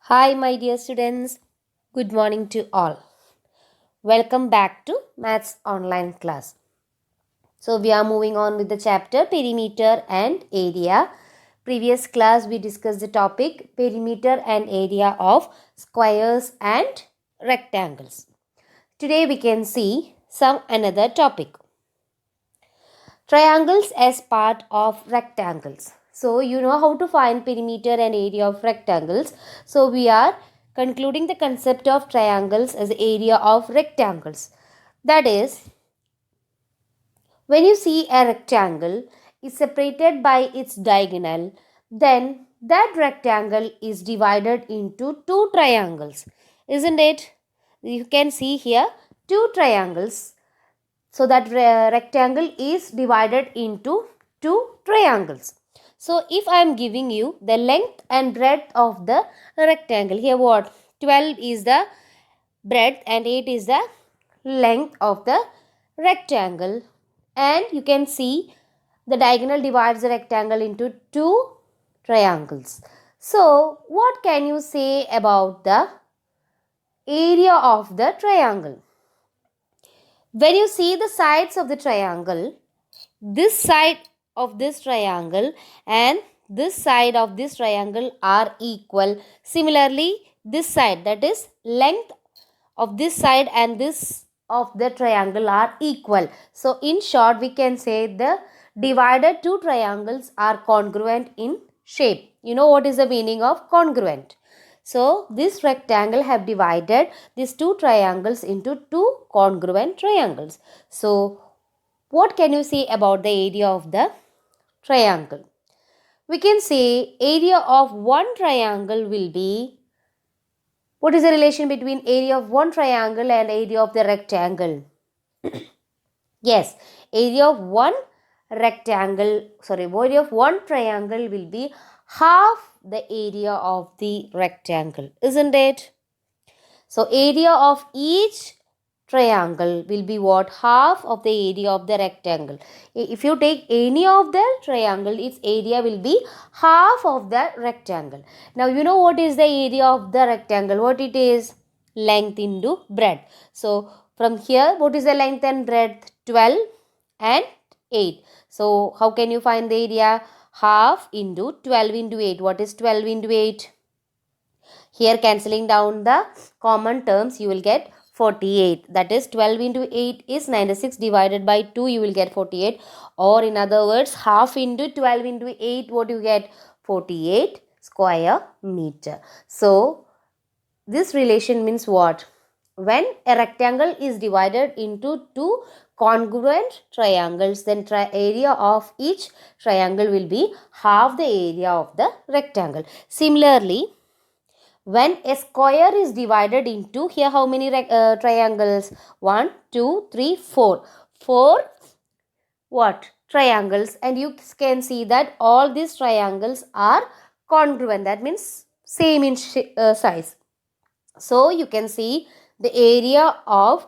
Hi, my dear students. Good morning to all. Welcome back to Maths online class. So, we are moving on with the chapter Perimeter and Area. Previous class, we discussed the topic Perimeter and Area of Squares and Rectangles. Today, we can see some another topic. Triangles as part of rectangles. So you know how to find perimeter and area of rectangles. So we are concluding the concept of triangles as area of rectangles. That is, when you see a rectangle is separated by its diagonal, then that rectangle is divided into two triangles. Isn't it? You can see here two triangles, so that rectangle is divided into two triangles. So if I am giving you the length and breadth of the rectangle, here what? 12 is the breadth and 8 is the length of the rectangle. And you can see the diagonal divides the rectangle into two triangles. So what can you say about the area of the triangle? When you see the sides of the triangle, this side of this triangle and this side of this triangle are equal. Similarly, this side, that is length of this side and this of the triangle are equal. So in short, we can say the divided two triangles are congruent in shape. You know what is the meaning of congruent? So this rectangle have divided these two triangles into two congruent triangles. So what can you say about the area of the triangle? We can say area of one triangle will be, what is the relation between area of one triangle and area of the rectangle? Yes, area of one area of one triangle will be half the area of the rectangle, isn't it? So area of each triangle will be what? Half of the area of the rectangle. If you take any of the triangle, its area will be half of the rectangle. Now you know what is the area of the rectangle? What it is? Length into breadth. So from here, what is the length and breadth? 12 and 8. So how can you find the area? Half into 12 into 8. What is 12 into 8? Here cancelling down the common terms, you will get 48. That is 12 into 8 is 96, divided by 2 you will get 48. Or in other words, half into 12 into 8, what you get? 48 square meter. So this relation means what? When a rectangle is divided into two congruent triangles, then area of each triangle will be half the area of the rectangle. Similarly, when a square is divided into, here how many triangles? 1, 2, 3, 4. 4 what? Triangles, and you can see that all these triangles are congruent. That means same in size. So you can see the area of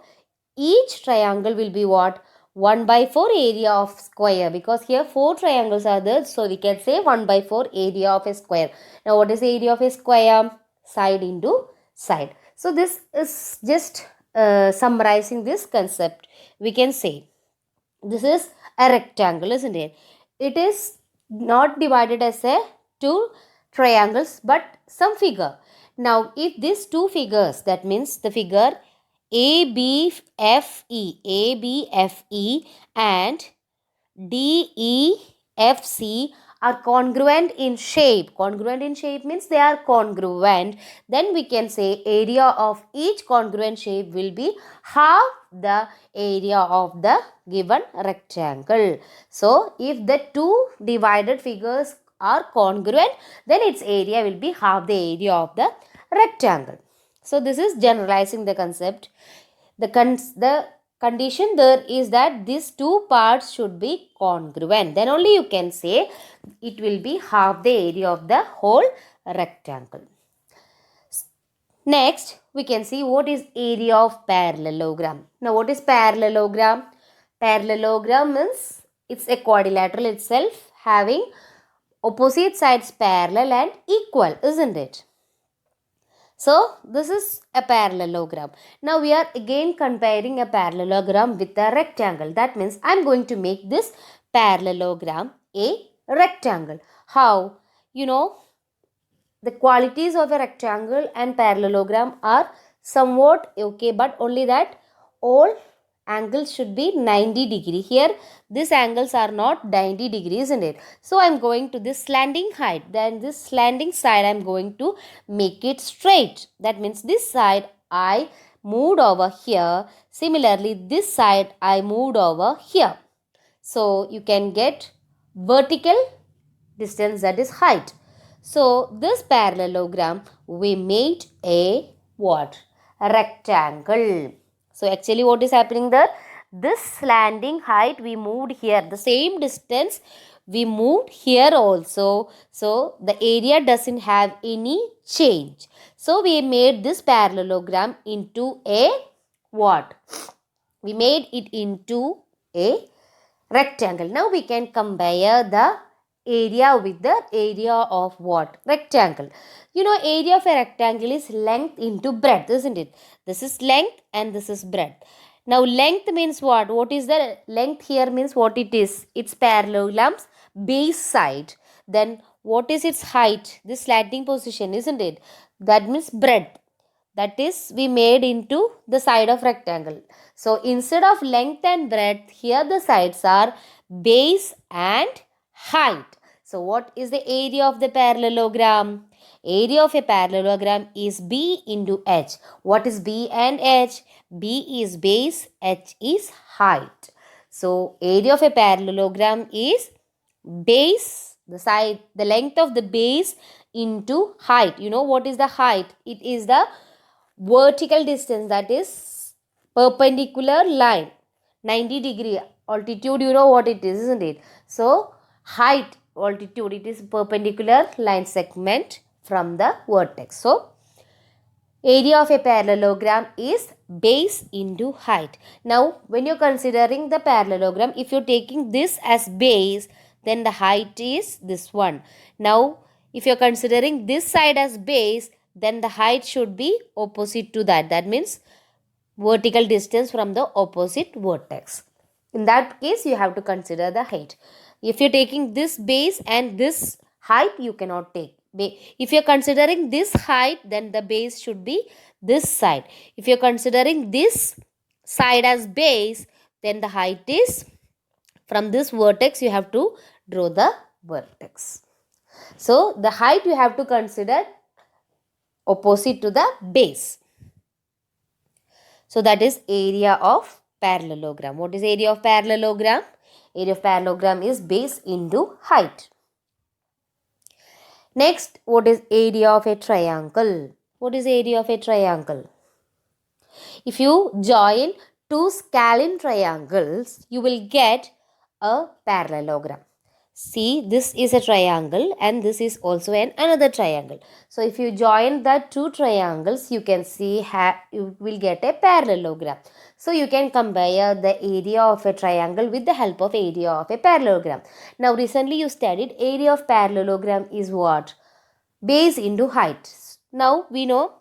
each triangle will be what? 1 by 4 area of square, because here 4 triangles are there. So we can say 1 by 4 area of a square. Now what is the area of a square? Side into side. So this is just summarizing this concept. We can say this is a rectangle, isn't it? It is not divided as a two triangles but some figure. Now if these two figures, that means the figure ABFE and DEFC are congruent in shape. Congruent in shape means they are congruent. Then we can say area of each congruent shape will be half the area of the given rectangle. So if the two divided figures are congruent, then its area will be half the area of the rectangle. So this is generalizing the concept. The condition there is that these two parts should be congruent. Then only you can say it will be half the area of the whole rectangle. Next, we can see what is area of parallelogram. Now, what is parallelogram? Parallelogram means it's a quadrilateral itself having opposite sides parallel and equal, isn't it? So this is a parallelogram. Now we are again comparing a parallelogram with a rectangle. That means I am going to make this parallelogram a rectangle. How? You know, the qualities of a rectangle and parallelogram are somewhat okay, but only that all angles should be 90 degree. Here these angles are not 90 degrees, isn't it? So I'm going to this slanting height, then this slanting side I'm going to make it straight. That means this side I moved over here, similarly this side I moved over here. So you can get vertical distance, that is height. So this parallelogram we made a what? A rectangle. So actually what is happening there? This slanting height we moved here. The same distance we moved here also. So the area doesn't have any change. So we made this parallelogram into a what? We made it into a rectangle. Now we can compare the area with the area of what? Rectangle. You know, area of a rectangle is length into breadth, isn't it? This is length and this is breadth. Now length means what? What is the length here means what it is? It's parallelogram's base side. Then what is its height? This slanting position, isn't it? That means breadth. That is we made into the side of rectangle. So instead of length and breadth, here the sides are base and height. So what is the area of the parallelogram? Area of a parallelogram is B into H. What is B and H? B is base, H is height. So area of a parallelogram is base, the side, the length of the base into height. You know what is the height? It is the vertical distance, that is perpendicular line, 90 degree altitude. You know what it is, isn't it? So height, altitude, it is perpendicular line segment from the vertex. So area of a parallelogram is base into height. Now when you're considering the parallelogram, if you're taking this as base, then the height is this one. Now if you're considering this side as base, then the height should be opposite to that. That means vertical distance from the opposite vertex. In that case, you have to consider the height. If you're taking this base and this height, you cannot take. If you're considering this height, then the base should be this side. If you're considering this side as base, then the height is from this vertex, you have to draw the vertex. So the height you have to consider opposite to the base. So that is area of parallelogram. What is area of parallelogram? Area of parallelogram is base into height. Next, what is area of a triangle? What is area of a triangle? If you join two scalene triangles, you will get a parallelogram. See, this is a triangle and this is also another triangle. So if you join the two triangles, you can see you will get a parallelogram. So you can compare the area of a triangle with the help of area of a parallelogram. Now recently you studied area of parallelogram is what? Base into height. Now we know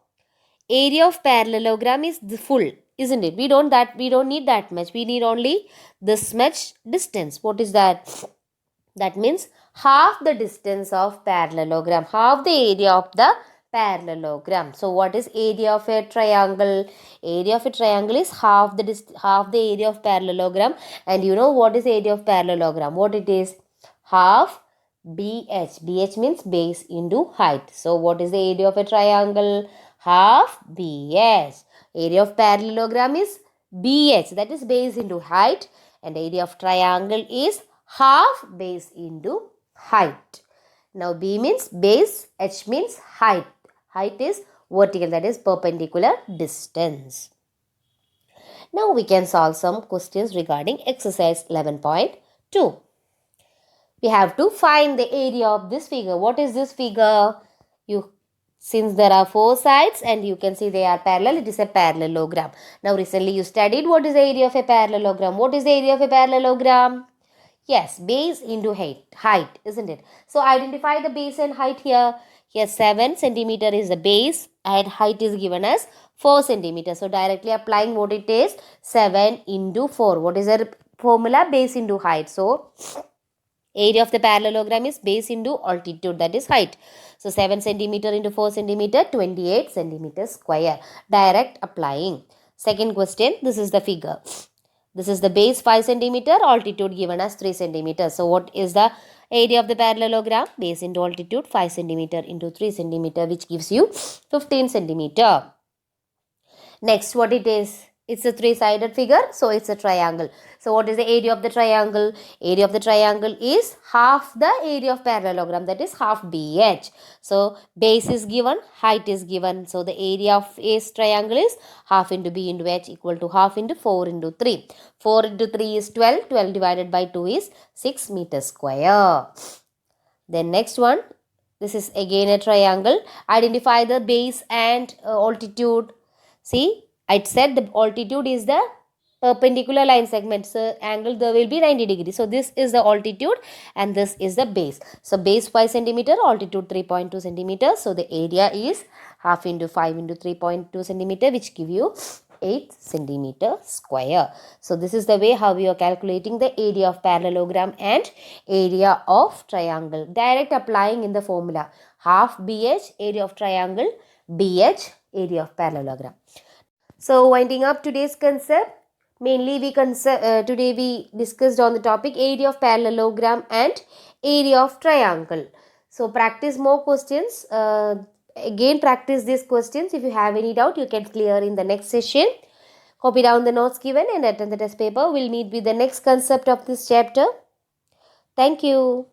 area of parallelogram is the full, isn't it? We don't need that much. We need only this much distance. What is that? That means half the distance of parallelogram, half the area of the parallelogram. So what is area of a triangle? Area of a triangle is half the area of parallelogram. And you know what is area of parallelogram? What it is? Half BH. BH means base into height. So what is the area of a triangle? Half BH. Area of parallelogram is BH, that is base into height, and area of triangle is half base into height. Now B means base, H means height. Height is vertical, that is perpendicular distance. Now we can solve some questions regarding exercise 11.2. We have to find the area of this figure. What is this figure? Since there are four sides and you can see they are parallel, it is a parallelogram. Now recently you studied what is the area of a parallelogram. What is the area of a parallelogram? Yes, base into height, isn't it? So identify the base and height here. Here 7 centimeter is the base and height is given as 4 centimeter. So directly applying what it is, 7 into 4. What is the formula? Base into height. So area of the parallelogram is base into altitude, that is height. So 7 centimeter into 4 centimeter, 28 centimeter square. Direct applying. Second question, this is the figure. This is the base 5 centimeter, altitude given as 3 centimeter. So what is the area of the parallelogram? Base into altitude 5 centimeter into 3 centimeter, which gives you 15 centimeter. Next, what it is? It's a three-sided figure, so it's a triangle. So what is the area of the triangle? Area of the triangle is half the area of parallelogram, that is half BH. So base is given, height is given. So the area of a triangle is half into B into H equal to half into 4 into 3. 4 into 3 is 12. 12 divided by 2 is 6 meters square. Then next one, this is again a triangle. Identify the base and altitude. See, I said the altitude is the perpendicular line segment. So angle there will be 90 degrees. So this is the altitude and this is the base. So base 5 centimeter, altitude 3.2 centimeter. So the area is half into 5 into 3.2 centimeter, which give you 8 centimeter square. So this is the way how we are calculating the area of parallelogram and area of triangle. Direct applying in the formula. Half BH, area of triangle, BH, area of parallelogram. So winding up today's concept, mainly today we discussed on the topic area of parallelogram and area of triangle. So practice more questions. Again practice these questions. If you have any doubt, you can clear in the next session. Copy down the notes given and attend the test paper. We'll meet with the next concept of this chapter. Thank you.